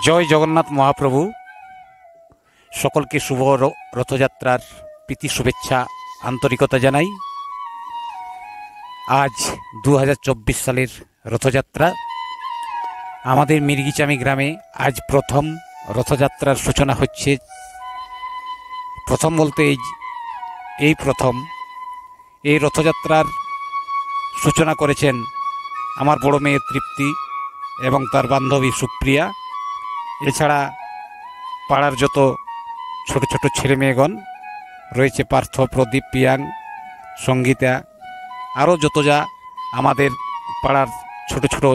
জয় জগন্নাথ মহাপ্রভু। সকলকে শুভ রথযাত্রার প্রীতি শুভেচ্ছা আন্তরিকতা জানাই। আজ 2024 সালের রথযাত্রা। আমাদের মির্গিচামি গ্রামে আজ প্রথম রথযাত্রার সূচনা হচ্ছে। প্রথম বলতে এই প্রথম এই রথযাত্রার সূচনা করেছেন আমার বড় মেয়ে তৃপ্তি এবং তার বান্ধবী সুপ্রিয়া। এছাড়া পাড়ার যত ছোট ছোট ছেলে মেয়েগণ রয়েছে, পার্থ, প্রদীপ, পিয়াং, সঙ্গীতা, আরও যত যা আমাদের পাড়ার ছোট ছোট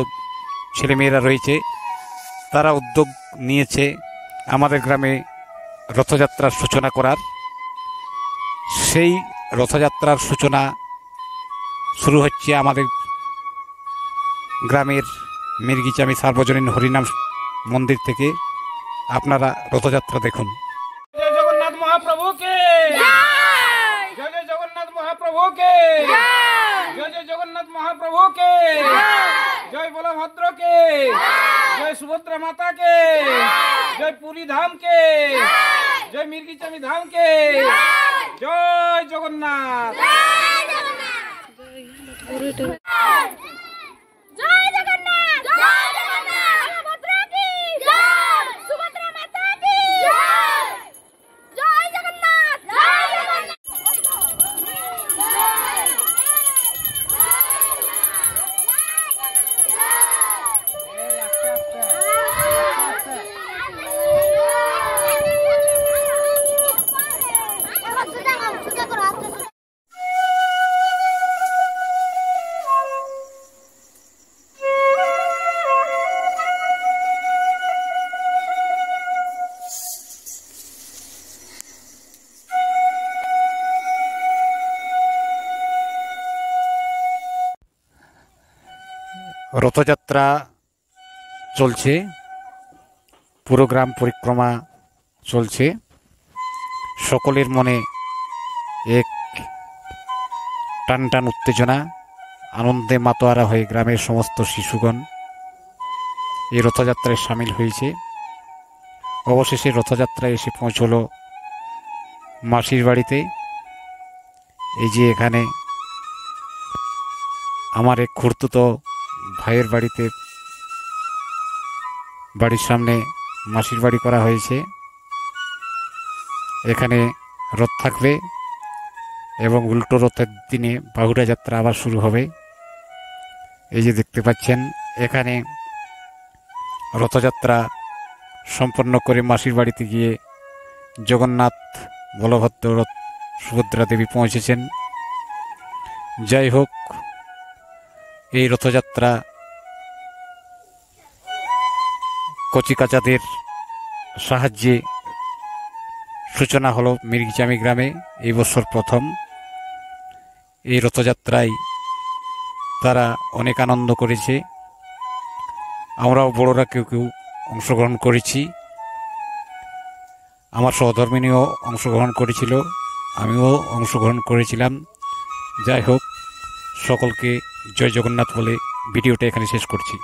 ছেলেমেয়েরা রয়েছে, তারা উদ্যোগ নিয়েছে আমাদের গ্রামে রথযাত্রার সূচনা করার। সেই রথযাত্রার সূচনা শুরু হচ্ছে আমাদের গ্রামের মির্গিচামি সার্বজনীন হরিনাম মন্দির থেকে। আপনারা রথযাত্রা দেখুন। জয় জগন্নাথ মহাপ্রভুকে জয়, জয় জগন্নাথ মহাপ্রভুকে জয়, জয় জগন্নাথ মহাপ্রভুকে জয়, বলভদ্রকে জয়, সুভদ্রা মাতাকে জয়, পুরী ধামকে জয়, মির্গিচামি ধামকে জয় জগন্নাথ। রথযাত্রা চলছে, পুরো গ্রাম পরিক্রমা চলছে। সকলের মনে এক টান টান উত্তেজনা, আনন্দে মাতোয়ারা হয়ে গ্রামের সমস্ত শিশুগণ এই রথযাত্রায় সামিল হয়েছে। অবশেষে রথযাত্রায় এসে পৌঁছল মাসির বাড়িতে। এই যে এখানে আমার এক খুড়তুতো ভাইয়ের বাড়িতে, বাড়ির সামনে মাসির বাড়ি করা হয়েছে। এখানে রথ থাকবে এবং উল্টো রথের দিনে বাহুড়া যাত্রা আবার শুরু হবে। এই যে দেখতে পাচ্ছেন, এখানে রথযাত্রা সম্পন্ন করে মাসির বাড়িতে গিয়ে জগন্নাথ, বলভদ্র, সুভদ্রা দেবী পৌঁছেছেন। যাই হোক, এই রথযাত্রা কচিকাচাদের সাহায্যে সূচনা হলো মির্গিচামি গ্রামে এই বছর প্রথম। এই রথযাত্রায় তারা অনেক আনন্দ করেছে। আমরাও বড়রা কেউ কেউ অংশগ্রহণ করেছি। আমার সহধর্মিণীও অংশগ্রহণ করেছিল, আমিও অংশগ্রহণ করেছিলাম। যাই হোক, সকলকে জয় জগন্নাথ বলে ভিডিওটা এখানে শেষ করছি।